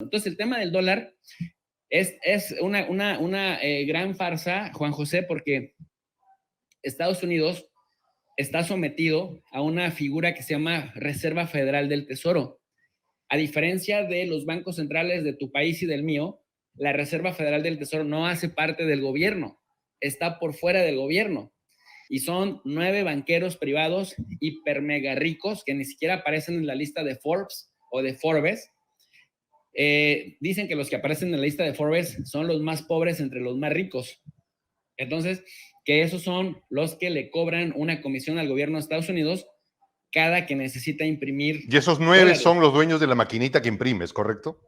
Entonces, el tema del dólar es una gran farsa, Juan José, porque Estados Unidos está sometido a una figura que se llama Reserva Federal del Tesoro. A diferencia de los bancos centrales de tu país y del mío, la Reserva Federal del Tesoro no hace parte del gobierno, está por fuera del gobierno. Y son 9 banqueros privados hiper mega ricos que ni siquiera aparecen en la lista de Forbes o de Forbes. Dicen que los que aparecen en la lista de Forbes son los más pobres entre los más ricos. Entonces, que esos son los que le cobran una comisión al gobierno de Estados Unidos cada que necesita imprimir. Y esos 9 dólares son los dueños de la maquinita que imprimes, ¿correcto?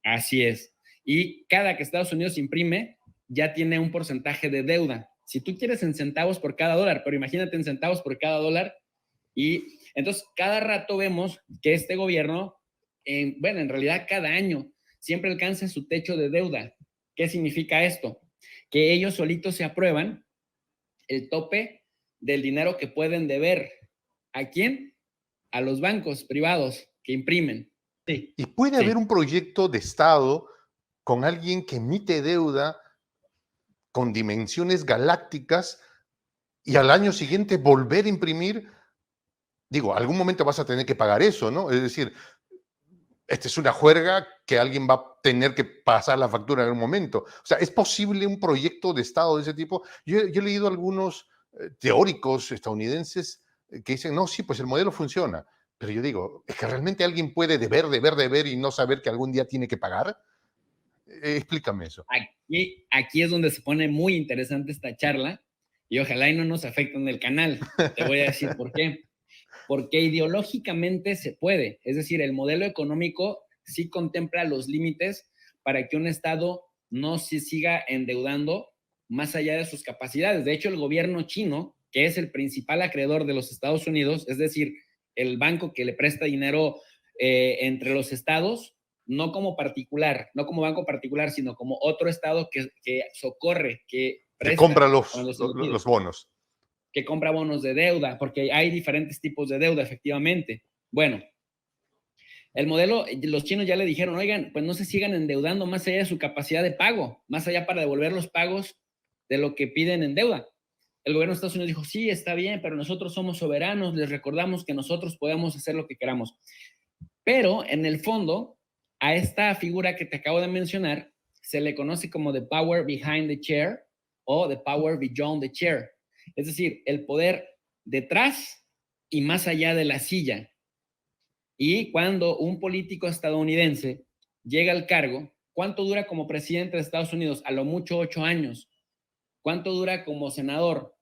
Así es. Y cada que Estados Unidos imprime, ya tiene un porcentaje de deuda. Si tú quieres en centavos por cada dólar, pero imagínate en centavos por cada dólar. Y entonces cada rato vemos que este gobierno, bueno, en realidad cada año, siempre alcanza su techo de deuda. ¿Qué significa esto? Que ellos solitos se aprueban el tope del dinero que pueden deber. ¿A quién? A los bancos privados que imprimen. Sí. Y puede haber un proyecto de Estado con alguien que emite deuda con dimensiones galácticas y al año siguiente volver a imprimir. Digo, algún momento vas a tener que pagar eso, ¿no? Es decir, esta es una juerga que alguien va a tener que pasar la factura en algún momento. O sea, ¿es posible un proyecto de Estado de ese tipo? Yo he leído algunos teóricos estadounidenses que dicen, no, sí, pues el modelo funciona. Pero yo digo, ¿es que realmente alguien puede deber y no saber que algún día tiene que pagar? Explícame eso. Aquí es donde se pone muy interesante esta charla y ojalá y no nos afecte en el canal. Te voy a decir por qué. Porque ideológicamente se puede. Es decir, el modelo económico sí contempla los límites para que un Estado no se siga endeudando más allá de sus capacidades. De hecho, el gobierno chino, que es el principal acreedor de los Estados Unidos, es decir, el banco que le presta dinero entre los estados, no como particular, no como banco particular, sino como otro estado que socorre, que presta. Que compra los bonos. Que compra bonos de deuda, porque hay diferentes tipos de deuda, efectivamente. Bueno, el modelo, los chinos ya le dijeron, oigan, pues no se sigan endeudando más allá de su capacidad de pago, más allá para devolver los pagos de lo que piden en deuda. El gobierno de Estados Unidos dijo, sí, está bien, pero nosotros somos soberanos, les recordamos que nosotros podemos hacer lo que queramos. Pero en el fondo, a esta figura que te acabo de mencionar, se le conoce como the power behind the chair o the power beyond the chair. Es decir, el poder detrás y más allá de la silla. Y cuando un político estadounidense llega al cargo, ¿cuánto dura como presidente de Estados Unidos? A lo mucho 8 años. ¿Cuánto dura como senador?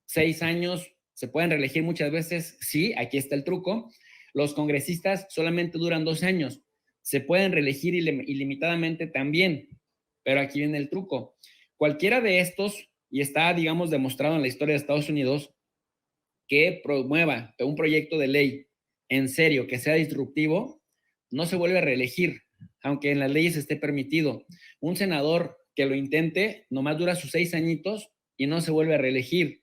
6 años. ¿Se pueden reelegir muchas veces? Sí, aquí está el truco. Los congresistas solamente duran 2 años. Se pueden reelegir ilimitadamente también. Pero aquí viene el truco. Cualquiera de estos, y está, digamos, demostrado en la historia de Estados Unidos, que promueva un proyecto de ley en serio, que sea disruptivo, no se vuelve a reelegir, aunque en las leyes esté permitido. Un senador que lo intente, nomás dura sus 6 añitos y no se vuelve a reelegir.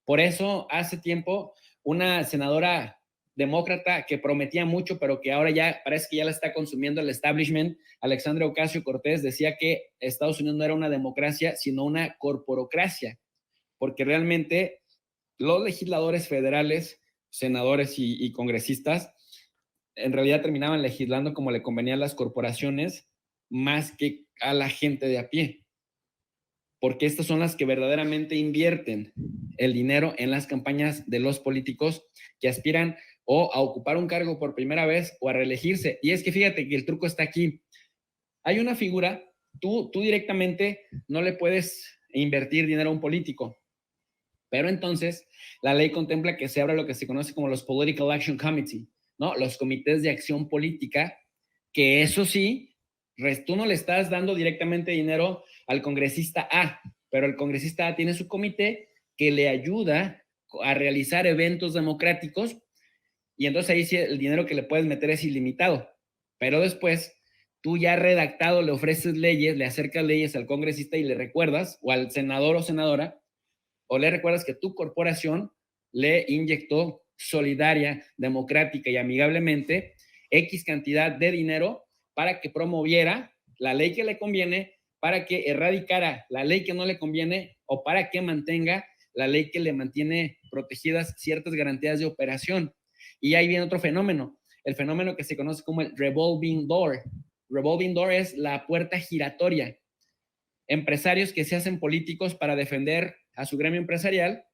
Por eso, hace tiempo, una senadora demócrata que prometía mucho, pero que ahora ya parece que ya la está consumiendo el establishment, Alexandria Ocasio-Cortez, decía que Estados Unidos no era una democracia, sino una corporocracia, porque realmente los legisladores federales, senadores y congresistas, en realidad terminaban legislando como le convenía a las corporaciones más que a la gente de a pie, porque estas son las que verdaderamente invierten el dinero en las campañas de los políticos que aspiran o a ocupar un cargo por primera vez o a reelegirse. Y es que fíjate que el truco está aquí. Hay una figura, tú directamente no le puedes invertir dinero a un político, pero entonces la ley contempla que se abra lo que se conoce como los Political Action Committee, ¿no? Los comités de acción política, que eso sí, tú no le estás dando directamente dinero al congresista A, pero el congresista A tiene su comité que le ayuda a realizar eventos democráticos y entonces ahí sí el dinero que le puedes meter es ilimitado, pero después tú ya redactado le ofreces leyes, le acercas leyes al congresista y le recuerdas, o al senador o senadora, o le recuerdas que tu corporación le inyectó solidaria, democrática y amigablemente X cantidad de dinero para que promoviera la ley que le conviene, para que erradicara la ley que no le conviene o para que mantenga la ley que le mantiene protegidas ciertas garantías de operación. Y ahí viene otro fenómeno, el fenómeno que se conoce como el revolving door. Revolving door es la puerta giratoria. Empresarios que se hacen políticos para defender a su gremio empresarial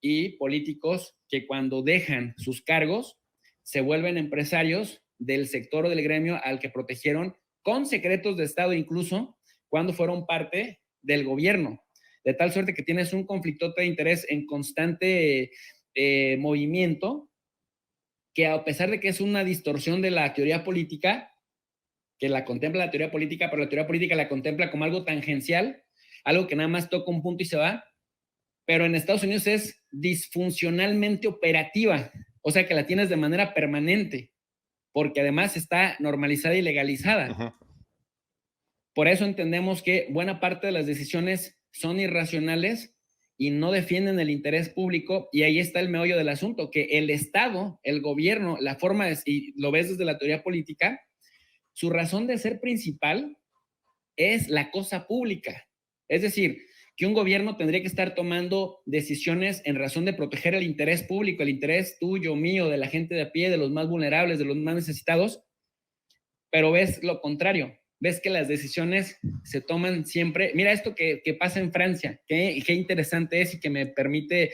y políticos que cuando dejan sus cargos se vuelven empresarios del sector o del gremio al que protegieron con secretos de Estado incluso cuando fueron parte del gobierno. De tal suerte que tienes un conflicto de interés en constante movimiento que a pesar de que es una distorsión de la teoría política, que la contempla la teoría política, pero la teoría política la contempla como algo tangencial, algo que nada más toca un punto y se va, pero en Estados Unidos es disfuncionalmente operativa, o sea que la tienes de manera permanente, porque además está normalizada y legalizada. Uh-huh. Por eso entendemos que buena parte de las decisiones son irracionales y no defienden el interés público, y ahí está el meollo del asunto, que el Estado, el gobierno, la forma de, y lo ves desde la teoría política, su razón de ser principal es la cosa pública. Es decir, que un gobierno tendría que estar tomando decisiones en razón de proteger el interés público, el interés tuyo, mío, de la gente de a pie, de los más vulnerables, de los más necesitados, pero ves lo contrario. Ves que las decisiones se toman siempre. Mira esto que pasa en Francia, qué interesante es y que me permite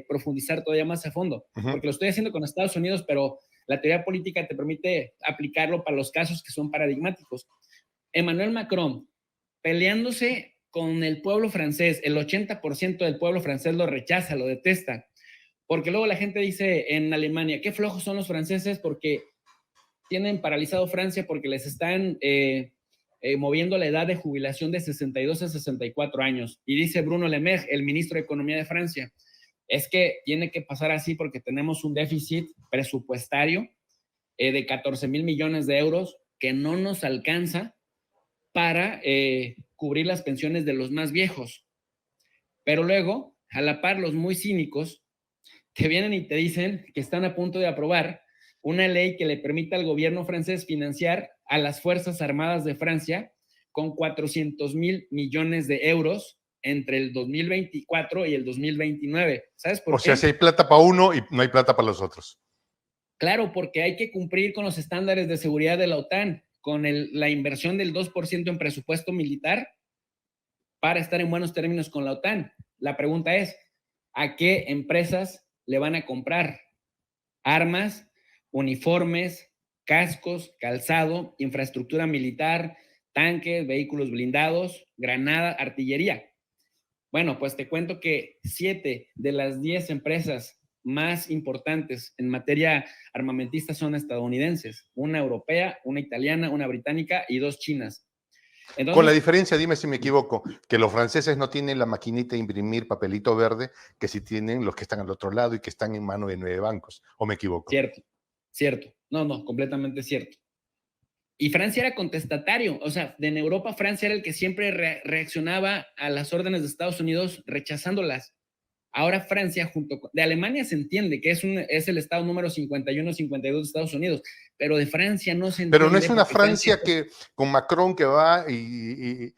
profundizar todavía más a fondo, uh-huh. Porque lo estoy haciendo con Estados Unidos, pero la teoría política te permite aplicarlo para los casos que son paradigmáticos. Emmanuel Macron, peleándose con el pueblo francés, el 80% del pueblo francés lo rechaza, lo detesta, porque luego la gente dice en Alemania, qué flojos son los franceses porque tienen paralizado Francia porque les están moviendo la edad de jubilación de 62 a 64 años. Y dice Bruno Le Maire, el ministro de Economía de Francia, es que tiene que pasar así porque tenemos un déficit presupuestario de 14,000 millones de euros que no nos alcanza para cubrir las pensiones de los más viejos. Pero luego, a la par, los muy cínicos te vienen y te dicen que están a punto de aprobar una ley que le permita al gobierno francés financiar a las Fuerzas Armadas de Francia con 400,000 millones de euros entre el 2024 y el 2029. ¿Sabes por qué? O sea, si hay plata para uno y no hay plata para los otros. Claro, porque hay que cumplir con los estándares de seguridad de la OTAN, con la inversión del 2% en presupuesto militar para estar en buenos términos con la OTAN. La pregunta es, ¿a qué empresas le van a comprar armas, uniformes, cascos, calzado, infraestructura militar, tanques, vehículos blindados, granada, artillería? Bueno, pues te cuento que 7 de las 10 empresas más importantes en materia armamentista son estadounidenses, una europea, una italiana, una británica y 2 chinas. Entonces, con la diferencia, dime si me equivoco, que los franceses no tienen la maquinita de imprimir papelito verde que sí tienen los que están al otro lado y que están en mano de 9 bancos, ¿o me equivoco? Cierto. No, completamente cierto. Y Francia era contestatario, o sea, en Europa Francia era el que siempre reaccionaba a las órdenes de Estados Unidos rechazándolas. Ahora Francia, de Alemania se entiende que es el estado número 51, 52 de Estados Unidos, pero de Francia no se entiende. Pero no es una Francia que con Macron que va y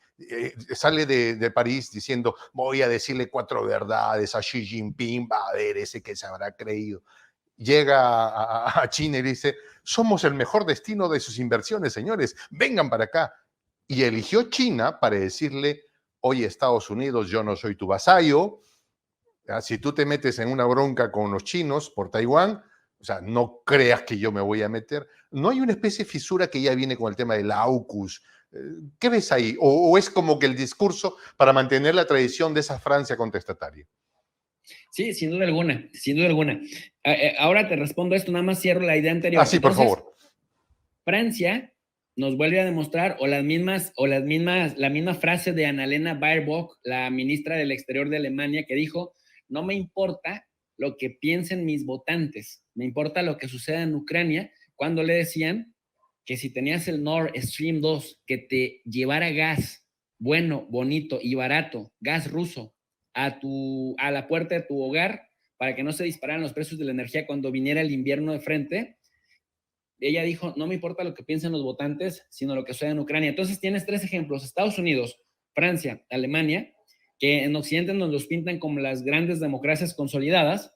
sale de París diciendo voy a decirle 4 verdades a Xi Jinping, va a ver ese que se habrá creído. Llega a China y dice, somos el mejor destino de sus inversiones, señores, vengan para acá. Y eligió China para decirle, oye, Estados Unidos, yo no soy tu vasallo. Si tú te metes en una bronca con los chinos por Taiwán, o sea, no creas que yo me voy a meter. ¿No hay una especie de fisura que ya viene con el tema del AUKUS? ¿Qué ves ahí? ¿O es como que el discurso para mantener la tradición de esa Francia contestataria? Sí, sin duda alguna, sin duda alguna. Ahora te respondo esto, nada más cierro la idea anterior. Ah, sí, entonces, por favor. Francia nos vuelve a demostrar, la misma frase de Annalena Baerbock, la ministra del Exterior de Alemania, que dijo, no me importa lo que piensen mis votantes, me importa lo que suceda en Ucrania, cuando le decían que si tenías el Nord Stream 2 que te llevara gas bueno, bonito y barato, gas ruso, a la puerta de tu hogar para que no se dispararan los precios de la energía cuando viniera el invierno de frente, ella dijo, no me importa lo que piensen los votantes, sino lo que sucede en Ucrania. Entonces tienes 3 ejemplos, Estados Unidos, Francia, Alemania, que en Occidente nos los pintan como las grandes democracias consolidadas,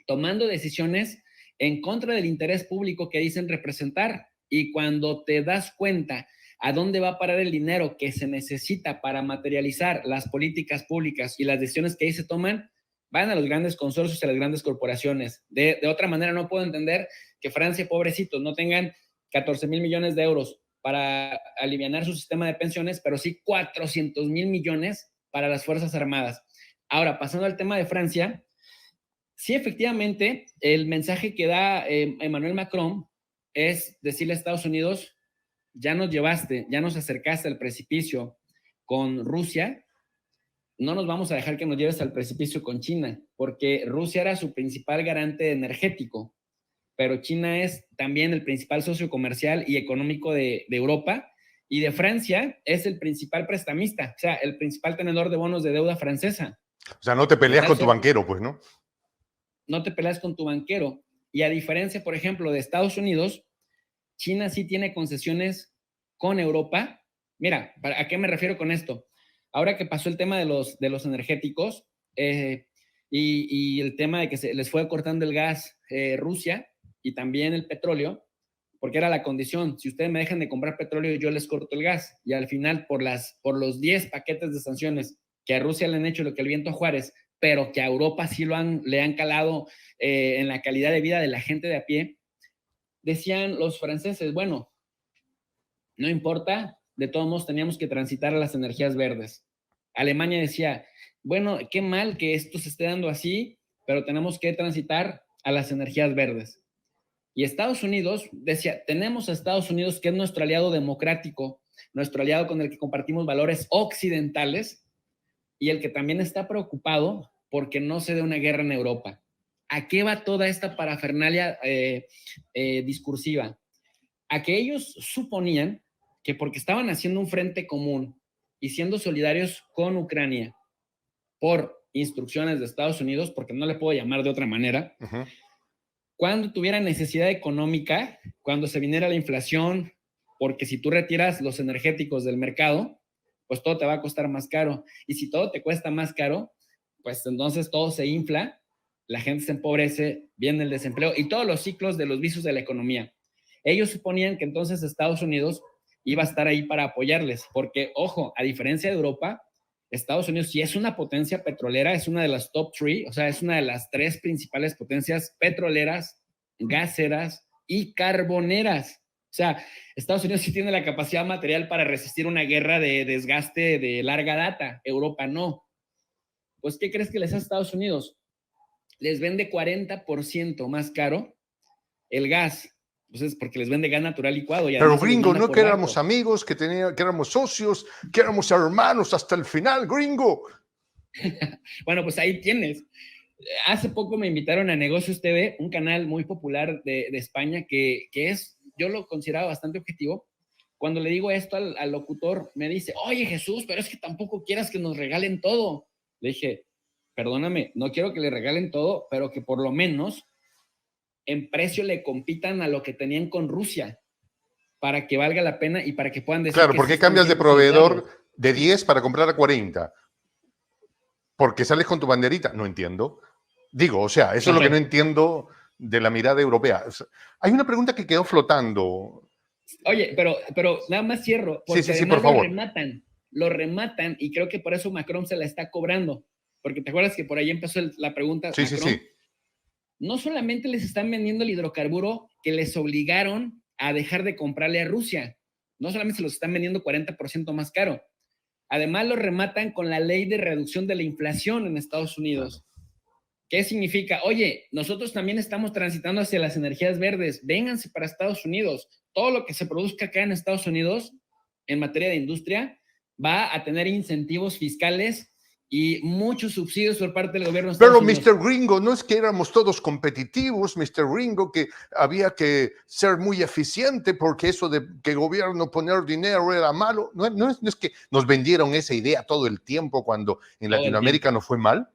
tomando decisiones en contra del interés público que dicen representar. Y cuando te das cuenta a dónde va a parar el dinero que se necesita para materializar las políticas públicas y las decisiones que ahí se toman, van a los grandes consorcios y a las grandes corporaciones. De otra manera, no puedo entender que Francia, pobrecitos, no tengan 14,000 millones de euros para alivianar su sistema de pensiones, pero sí 400,000 millones para las Fuerzas Armadas. Ahora, pasando al tema de Francia, sí, efectivamente, el mensaje que da Emmanuel Macron es decirle a Estados Unidos, ya nos llevaste, ya nos acercaste al precipicio con Rusia, no nos vamos a dejar que nos lleves al precipicio con China, porque Rusia era su principal garante energético, pero China es también el principal socio comercial y económico de Europa, y de Francia es el principal prestamista, o sea, el principal tenedor de bonos de deuda francesa. O sea, no te peleas con tu banquero, pues, ¿no? No te peleas con tu banquero. Y a diferencia, por ejemplo, de Estados Unidos, China sí tiene concesiones con Europa. Mira, ¿a qué me refiero con esto? Ahora que pasó el tema de los energéticos y el tema de que se les fue cortando el gas Rusia y también el petróleo, porque era la condición, si ustedes me dejan de comprar petróleo, yo les corto el gas. Y al final, por los 10 paquetes de sanciones que a Rusia le han hecho lo que el viento a Juárez, pero que a Europa sí le han calado en la calidad de vida de la gente de a pie, decían los franceses, bueno, no importa, de todos modos teníamos que transitar a las energías verdes. Alemania decía, bueno, qué mal que esto se esté dando así, pero tenemos que transitar a las energías verdes. Y Estados Unidos decía, tenemos a Estados Unidos, que es nuestro aliado democrático, nuestro aliado con el que compartimos valores occidentales, y el que también está preocupado porque no se dé una guerra en Europa. ¿A qué va toda esta parafernalia discursiva? A que ellos suponían que porque estaban haciendo un frente común y siendo solidarios con Ucrania por instrucciones de Estados Unidos, porque no le puedo llamar de otra manera, cuando tuviera necesidad económica, cuando se viniera la inflación, porque si tú retiras los energéticos del mercado, pues todo te va a costar más caro. Y si todo te cuesta más caro, pues entonces todo se infla, la gente se empobrece, viene el desempleo y todos los ciclos de los vicios de la economía. Ellos suponían que entonces Estados Unidos iba a estar ahí para apoyarles, porque, ojo, a diferencia de Europa, Estados Unidos sí es una potencia petrolera, es una de las top 3, o sea, es una de las 3 principales potencias petroleras, gaseras y carboneras. O sea, Estados Unidos sí tiene la capacidad material para resistir una guerra de desgaste de larga data, Europa no. Pues, ¿qué crees que les hace Estados Unidos? Les vende 40% más caro el gas. Entonces, porque les vende gas natural licuado. Y pero gringo, no que éramos amigos, que éramos socios, que éramos hermanos hasta el final, gringo. Bueno, pues ahí tienes. Hace poco me invitaron a Negocios TV, un canal muy popular de España que es, yo lo consideraba bastante objetivo. Cuando le digo esto al locutor, me dice, oye Jesús, pero es que tampoco quieras que nos regalen todo. Le dije, perdóname, no quiero que le regalen todo, pero que por lo menos en precio le compitan a lo que tenían con Rusia, para que valga la pena y para que puedan decir. Claro, ¿por qué cambias de proveedor de 10 para comprar a 40? ¿Porque sales con tu banderita? No entiendo. Digo, o sea, eso es lo que no entiendo de la mirada europea. Hay una pregunta que quedó flotando. Oye, pero nada más cierro, porque sí, por favor. Lo rematan y creo que por eso Macron se la está cobrando, porque te acuerdas que por ahí empezó la pregunta. Sí, Macron, sí. No solamente les están vendiendo el hidrocarburo que les obligaron a dejar de comprarle a Rusia, no solamente se los están vendiendo 40% más caro, además lo rematan con la ley de reducción de la inflación en Estados Unidos. ¿Qué significa? Oye, nosotros también estamos transitando hacia las energías verdes, vénganse para Estados Unidos. Todo lo que se produzca acá en Estados Unidos en materia de industria va a tener incentivos fiscales y muchos subsidios por parte del gobierno de Estados Unidos. Pero, Mr. Gringo, no es que éramos todos competitivos, Mr. Gringo, que había que ser muy eficiente porque eso de que el gobierno poner dinero era malo. No es que nos vendieron esa idea todo el tiempo cuando en Latinoamérica nos fue mal.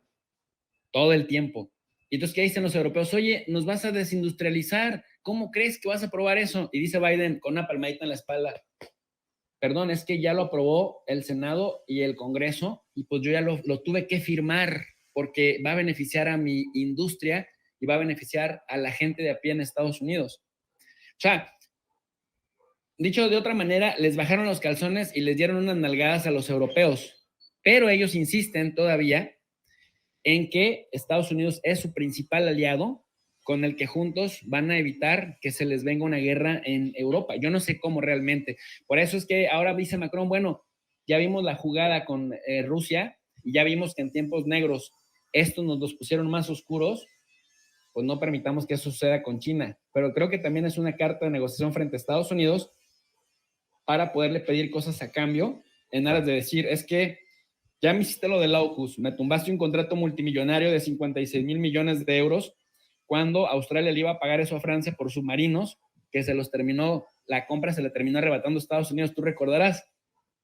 Todo el tiempo. Y entonces, ¿qué dicen los europeos? Oye, nos vas a desindustrializar, ¿cómo crees que vas a aprobar eso? Y dice Biden con una palmadita en la espalda, perdón, es que ya lo aprobó el Senado y el Congreso, y pues yo ya lo tuve que firmar, porque va a beneficiar a mi industria y va a beneficiar a la gente de a pie en Estados Unidos. O sea, dicho de otra manera, les bajaron los calzones y les dieron unas nalgadas a los europeos, pero ellos insisten todavía en que Estados Unidos es su principal aliado con el que juntos van a evitar que se les venga una guerra en Europa. Yo no sé cómo realmente. Por eso es que ahora dice Macron, bueno, ya vimos la jugada con Rusia y ya vimos que en tiempos negros estos nos los pusieron más oscuros, pues no permitamos que eso suceda con China. Pero creo que también es una carta de negociación frente a Estados Unidos para poderle pedir cosas a cambio en aras de decir, es que ya me hiciste lo del AUKUS, me tumbaste un contrato multimillonario de 56,000 millones de euros cuando Australia le iba a pagar eso a Francia por submarinos, que se los terminó, la compra se le terminó arrebatando a Estados Unidos, tú recordarás,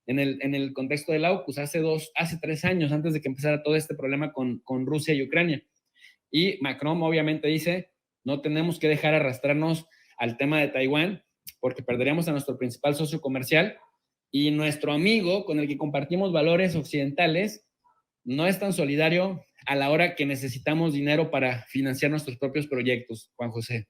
en el contexto del AUKUS, hace 3 años, antes de que empezara todo este problema con Rusia y Ucrania. Y Macron obviamente dice, no tenemos que dejar arrastrarnos al tema de Taiwán, porque perderíamos a nuestro principal socio comercial, y nuestro amigo con el que compartimos valores occidentales no es tan solidario a la hora que necesitamos dinero para financiar nuestros propios proyectos, Juan José.